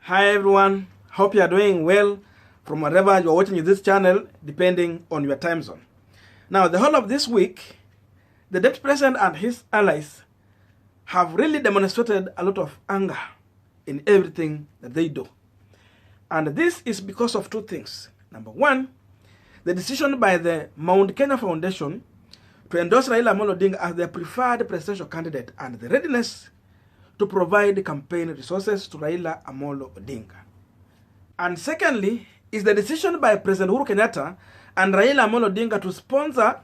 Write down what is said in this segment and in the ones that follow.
Hi everyone, hope you are doing well from wherever you are watching this channel, depending on your time zone. Now, the whole of this week, the Deputy President and his allies have really demonstrated a lot of anger in everything that they do. And this is because of two things. Number one, the decision by the Mount Kenya Foundation to endorse Raila Odinga as their preferred presidential candidate and the readiness to provide campaign resources to Raila Amolo Odinga. And secondly, is the decision by President Uhuru Kenyatta and Raila Amolo Odinga to sponsor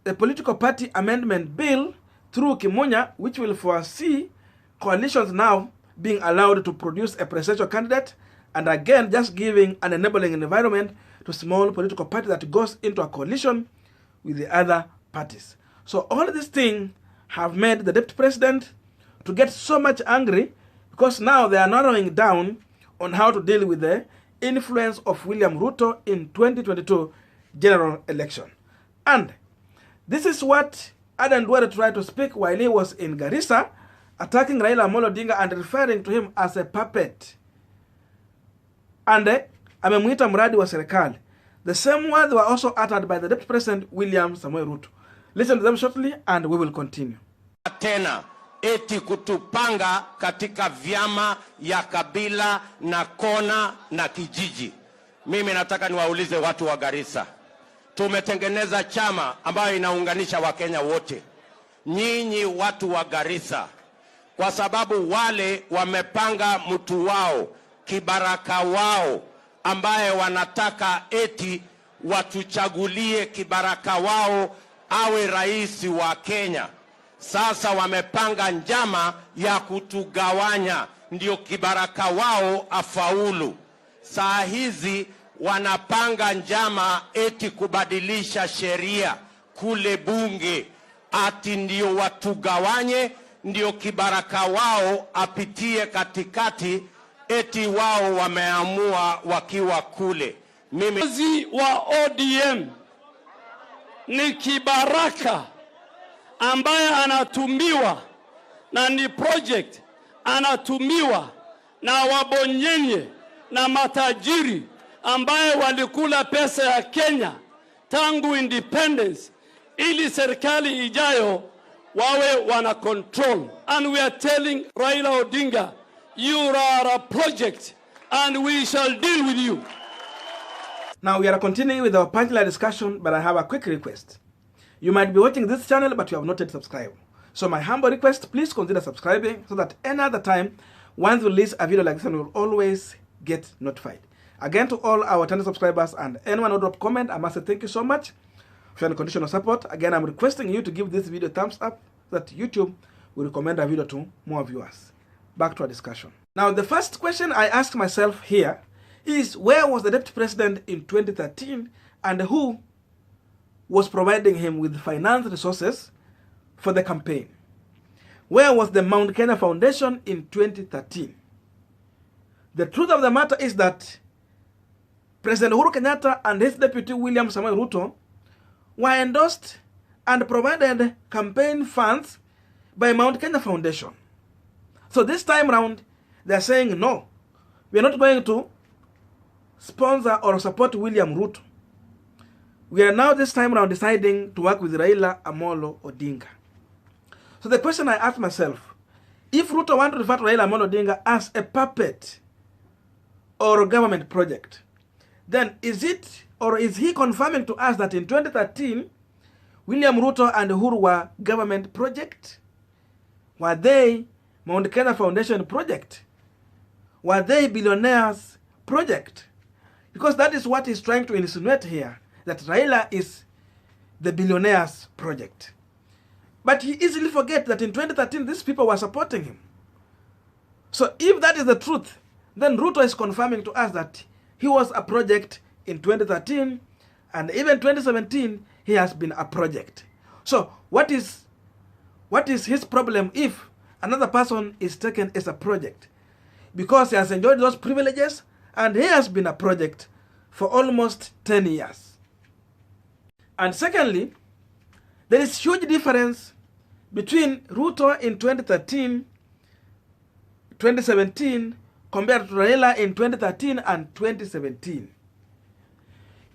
the political party amendment bill through Kimunya, which will foresee coalitions now being allowed to produce a presidential candidate, and again just giving an enabling environment to small political party that goes into a coalition with the other parties. So all these things have made the Deputy President to get so much angry, because now they are narrowing down on how to deal with the influence of William Ruto in 2022 general election. And this is what Aden Duale tried to speak while he was in Garisa, attacking Raila Amolo Odinga and referring to him as a puppet. And amemwita mradi wa serikali. The same words were also uttered by the Deputy President William Samoei Ruto. Listen to them shortly and we will continue. Tena eti kutupanga katika vyama ya kabila na kona na kijiji. Mimi nataka niwaulize watu wa Garisa. Tumetengeneza chama ambayo inaunganisha Wakenya wote. Nyinyi watu wa Garisa, kwa sababu wale wamepanga mtu wao, kibaraka wao, ambaye wanataka eti watuchagulie kibaraka wao awe rais wa Kenya. Sasa wamepanga njama ya kutugawanya ndio kibaraka wao afaulu. Saa hizi wanapanga njama eti kubadilisha sheria kule bunge, ati ndio watugawanye, ndio kibaraka wao apitie katikati, eti wao wameamua wakiwa kule. Mimi wa ODM ni kibaraka ambaye anatumiwa na ni project anatumiwa na wabonyenye na matajiri ambaye walikula pesa ya Kenya tangu independence ili serikali ijayo wawe wana control. And we are telling Raila Odinga, you are a project and we shall deal with you. Now we are continuing with our Punchline discussion, but I have a quick request. You might be watching this channel, but you have not yet subscribed. So my humble request, please consider subscribing so that any other time, once we release a video like this, you will always get notified. Again, to all our 10 subscribers and anyone who drop comment, I must say thank you so much for your unconditional support. Again, I'm requesting you to give this video a thumbs up so that YouTube will recommend our video to more viewers. Back to our discussion. Now, the first question I ask myself here is, where was the Deputy President in 2013 and who was providing him with finance resources for the campaign? Where was the Mount Kenya Foundation in 2013? The truth of the matter is that President Uhuru Kenyatta and his deputy William Samoei Ruto were endorsed and provided campaign funds by Mount Kenya Foundation. So this time around, they are saying, no, we are not going to sponsor or support William Ruto. We are now this time around deciding to work with Raila Amolo Odinga. So the question I ask myself, if Ruto want to refer to Raila Amolo Odinga as a puppet or a government project, then is it, or is he confirming to us that in 2013, William Ruto and Uhuru were government project? Were they Mount Kenya Foundation project? Were they Billionaire's project? Because that is what he's trying to insinuate here, that Raila is the Billionaire's project. But he easily forgets that in 2013, these people were supporting him. So if that is the truth, then Ruto is confirming to us that he was a project in 2013, and even 2017, he has been a project. So what is his problem if another person is taken as a project? Because he has enjoyed those privileges, and he has been a project for almost 10 years. And secondly, there is huge difference between Ruto in 2013, 2017, compared to Raila in 2013 and 2017.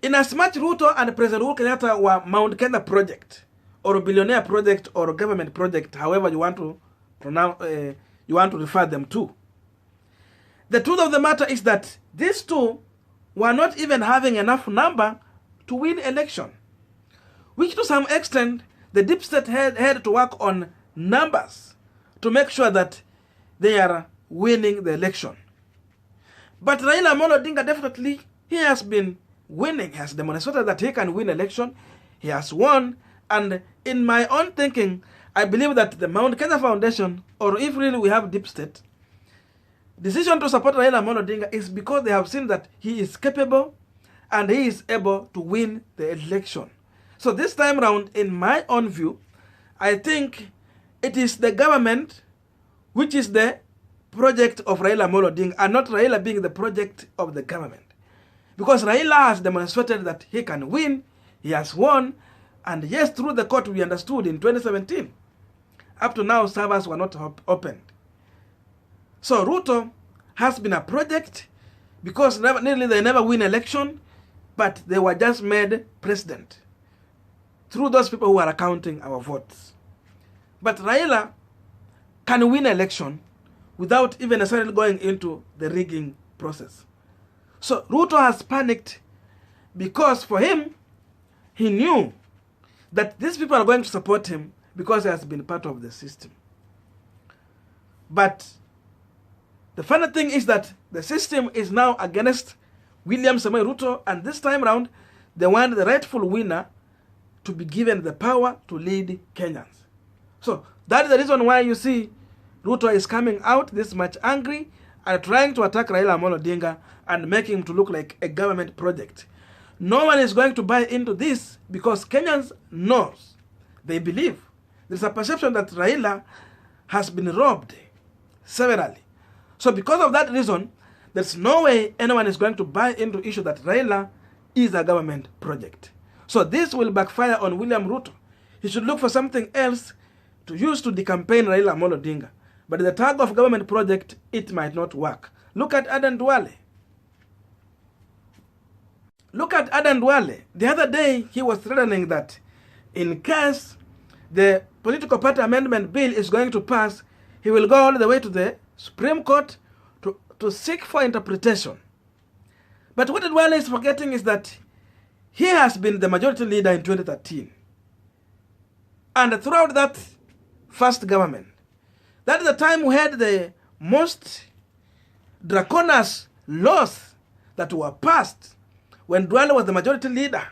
In as much Ruto and President Uhuru Kenyatta were Mount Kenya project, or billionaire project, or government project, however you want to pronounce, you want to refer them to. The truth of the matter is that these two were not even having enough number to win election, which to some extent the deep state had to work on numbers to make sure that they are winning the election. But Raila Odinga definitely, he has been winning, has demonstrated that he can win election. He has won, and in my own thinking, I believe that the Mount Kenya Foundation, or if really we have deep state, decision to support Raila Odinga is because they have seen that he is capable and he is able to win the election. So this time around, in my own view, I think it is the government which is the project of Raila Odinga, and not Raila being the project of the government. Because Raila has demonstrated that he can win, he has won, and yes, through the court we understood in 2017. Up to now, servers were not opened. So Ruto has been a project because nearly they never win election, but they were just made president through those people who are accounting our votes. But Raila can win election without even necessarily going into the rigging process. So Ruto has panicked because for him, he knew that these people are going to support him because he has been part of the system. But the funny thing is that the system is now against William Samoei Ruto, and this time around, they want the rightful winner to be given the power to lead Kenyans. So that is the reason why you see Ruto is coming out this much angry and trying to attack Raila Odinga and make him to look like a government project. No one is going to buy into this because Kenyans knows, they believe, there's a perception that Raila has been robbed severally. So because of that reason, there's no way anyone is going to buy into the issue that Raila is a government project. So this will backfire on William Ruto. He should look for something else to use to decampaign Raila Odinga. But the tag of government project, it might not work. Look at Aden Duale. Look at Aden Duale. The other day, he was threatening that in case the political party amendment bill is going to pass, he will go all the way to the Supreme Court to seek for interpretation. But what Duale is forgetting is that he has been the majority leader in 2013. And throughout that first government, that is the time we had the most draconian laws that were passed when Duale was the majority leader.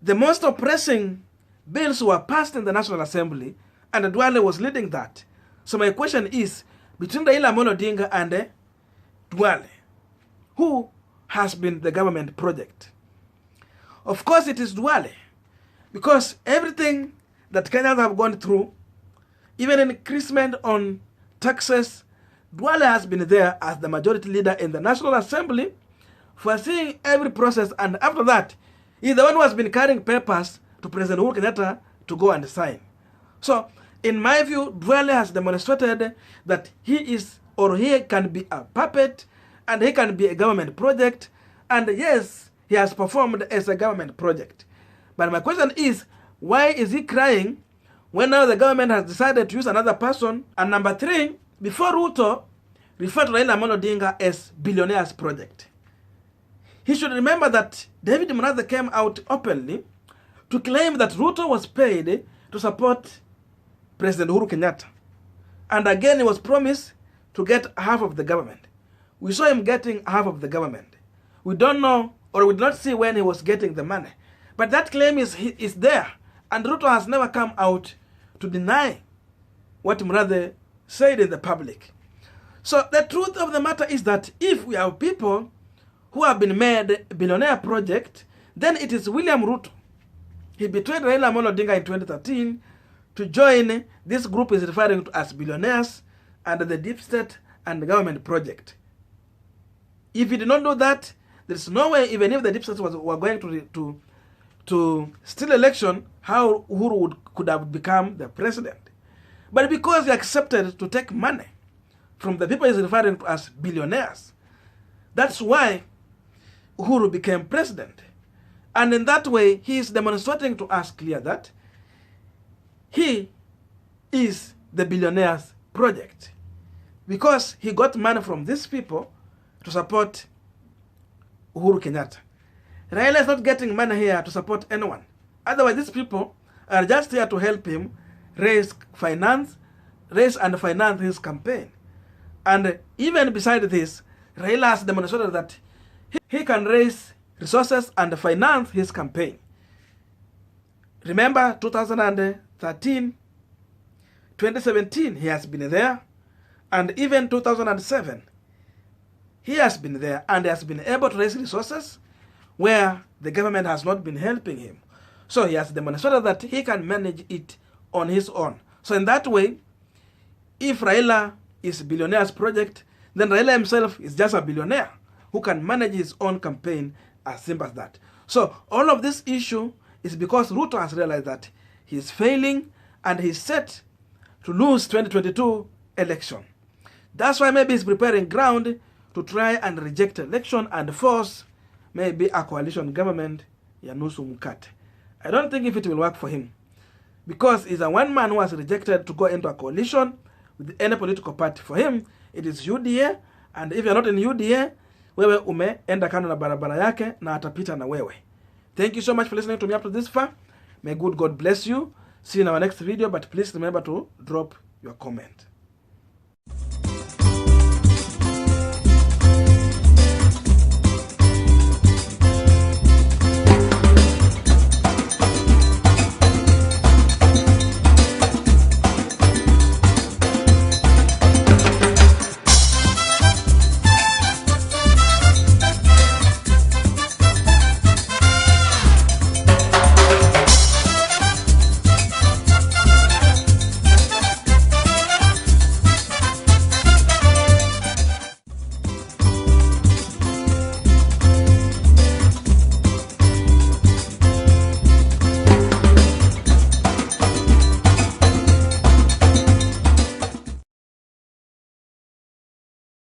The most oppressing bills were passed in the National Assembly, and Duale was leading that. So my question is, between Raila Odinga and Duale, who has been the government project? Of course it is Duale, because everything that Kenyans have gone through, even increasement on taxes, Duale has been there as the majority leader in the National Assembly, foreseeing every process, and after that, he's the one who has been carrying papers to President Uhuru Kenyatta to go and sign. So, in my view, Duale has demonstrated that he is, or he can be a puppet, and he can be a government project, and yes, he has performed as a government project. But my question is, why is he crying when now the government has decided to use another person? And number three, before Ruto referred to Raila Odinga as Billionaire's project, he should remember that David Murathe came out openly to claim that Ruto was paid to support President Uhuru Kenyatta. And again, he was promised to get half of the government. We saw him getting half of the government. We don't know, or we did not see when he was getting the money. But that claim is there. And Ruto has never come out to deny what Murathe said in the public. So the truth of the matter is that if we have people who have been made a billionaire project, then it is William Ruto. He betrayed Raila Odinga in 2013 to join this group is referring to as billionaires under the deep state and the government project. If he did not do that, there's no way, even if the deep state were going to steal election, how Uhuru could have become the president. But because he accepted to take money from the people he's referring to as billionaires. That's why Uhuru became president. And in that way, he is demonstrating to us clear that he is the billionaires project, because he got money from these people to support Uhuru Kenyatta. Raila is not getting money here to support anyone. Otherwise, these people are just here to help him raise and finance his campaign. And even beside this, Raila has demonstrated that he can raise resources and finance his campaign. Remember 2013, 2017, he has been there, and even 2007, he has been there and has been able to raise resources where the government has not been helping him. So he has demonstrated that he can manage it on his own. So in that way, if Raila is billionaire's project, then Raila himself is just a billionaire who can manage his own campaign, as simple as that. So all of this issue is because Ruto has realized that he is failing and he's set to lose 2022 election. That's why maybe he's preparing ground to try and reject election and force maybe a coalition government ya nusu mkate. I don't think if it will work for him, because he's a one man who has rejected to go into a coalition with any political party. For him, it is UDA, and if you're not in UDA, wewe umeenda kando na barabara yake na atapita na wewe. Thank you so much for listening to me up to this far. May good God bless you. See you in our next video, but please remember to drop your comment.